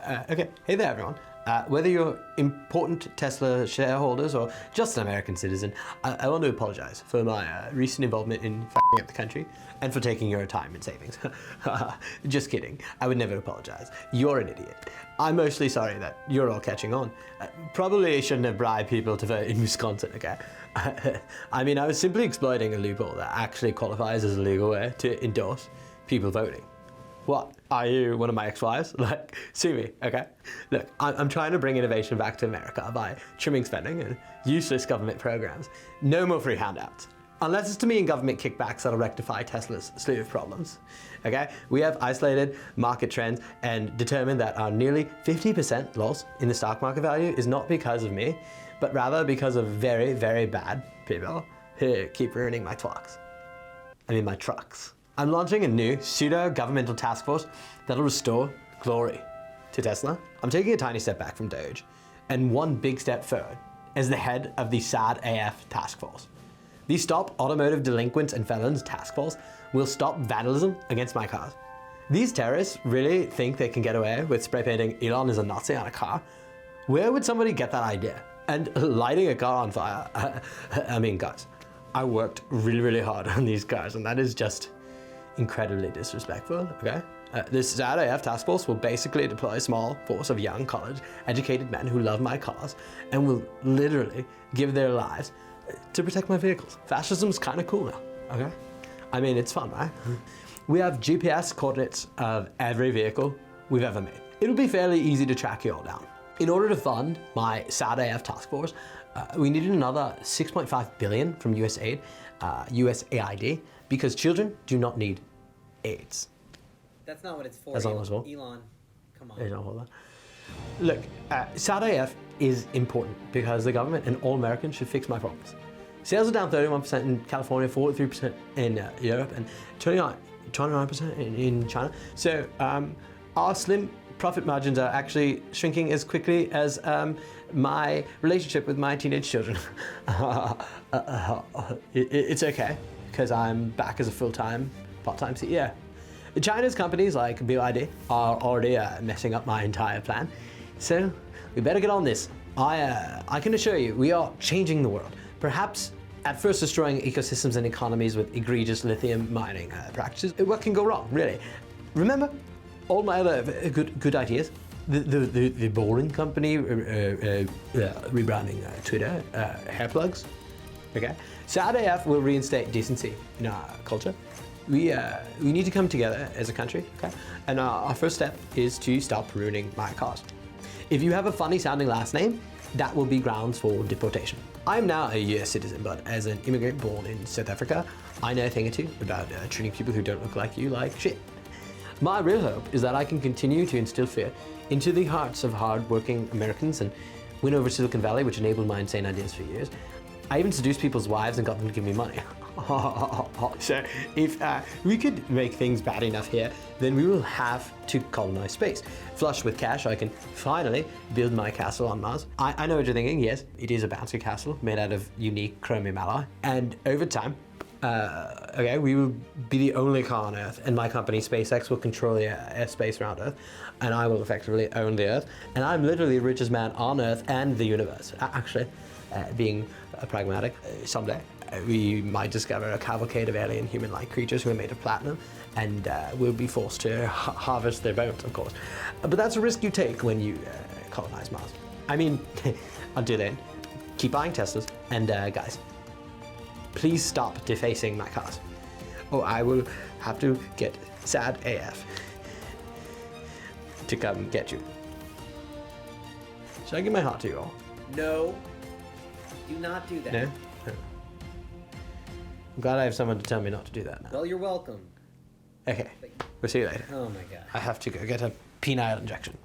Okay, hey there everyone. Whether you're important Tesla shareholders or just an American citizen, I want to apologize for my recent involvement in f***ing up the country and for taking your time and savings. Just kidding, I would never apologize. You're an idiot. I'm mostly sorry that you're all catching on. Probably shouldn't have bribed people to vote in Wisconsin, okay? I mean, I was simply exploiting a loophole that actually qualifies as a legal way to endorse people voting. What? Are you one of my ex-wives? Like, sue me, okay? Look, I'm trying to bring innovation back to America by trimming spending and useless government programs. No more free handouts. Unless it's to me in government kickbacks that'll rectify Tesla's slew of problems, okay? We have isolated market trends and determined that our nearly 50% loss in the stock market value is not because of me, but rather because of very, very bad people who keep ruining my trucks. I'm launching a new pseudo-governmental task force that'll restore glory to Tesla. I'm taking a tiny step back from Doge and one big step forward as the head of the SAD AF task force. The Stop Automotive Delinquents and Felons task force will stop vandalism against my cars. These terrorists really think they can get away with spray painting Elon as a Nazi on a car? Where would somebody get that idea? And lighting a car on fire? I mean, guys, I worked really, really hard on these cars and that is just incredibly disrespectful, okay? This SAD AF task force will basically deploy a small force of young, college-educated men who love my cars and will literally give their lives to protect my vehicles. Fascism's kind of cool now, okay? I mean, it's fun, right? We have GPS coordinates of every vehicle we've ever made. It'll be fairly easy to track you all down. In order to fund my SAD AF task force, we needed another $6.5 billion from USAID, because children do not need AIDS. That's not what it's for. That's not what it's for. Elon, come on. Look, SAD AF is important because the government and all Americans should fix my problems. Sales are down 31% in California, 43% in Europe, and 29% in China. So our slim profit margins are actually shrinking as quickly as my relationship with my teenage children. It's okay, because I'm back as a full-time, part-time CEO. China's companies like BYD are already messing up my entire plan. So we better get on this. I can assure you, we are changing the world. Perhaps at first destroying ecosystems and economies with egregious lithium mining practices. What can go wrong, really? Remember all my other good ideas? The Boring Company rebranding Twitter, hair plugs, okay? SAD AF will reinstate decency in our culture. We need to come together as a country, okay? And our first step is to stop ruining my cause. If you have a funny sounding last name, that will be grounds for deportation. I'm now a US citizen, but as an immigrant born in South Africa, I know a thing or two about treating people who don't look like you like shit. My real hope is that I can continue to instill fear into the hearts of hard-working Americans and win over Silicon Valley, which enabled my insane ideas for years. I even seduced people's wives and got them to give me money. So if we could make things bad enough here, then we will have to colonize space. Flushed with cash, I can finally build my castle on Mars. I know what you're thinking, yes, it is a bouncy castle made out of unique chromium alloy. And over time, we will be the only car on Earth, and my company SpaceX will control the airspace around Earth, and I will effectively own the Earth. And I'm literally the richest man on Earth and the universe. Actually, being pragmatic, someday we might discover a cavalcade of alien human-like creatures who are made of platinum, and we'll be forced to harvest their bones, of course. But that's a risk you take when you colonize Mars. I mean, until then, keep buying Teslas, and guys, please stop defacing my cars, or I will have to get SAD AF to come get you. Should I give my heart to you all? No, do not do that. No? I'm glad I have someone to tell me not to do that now. Well, you're welcome. Okay, we'll see you later. Oh my God. I have to go get a penile injection.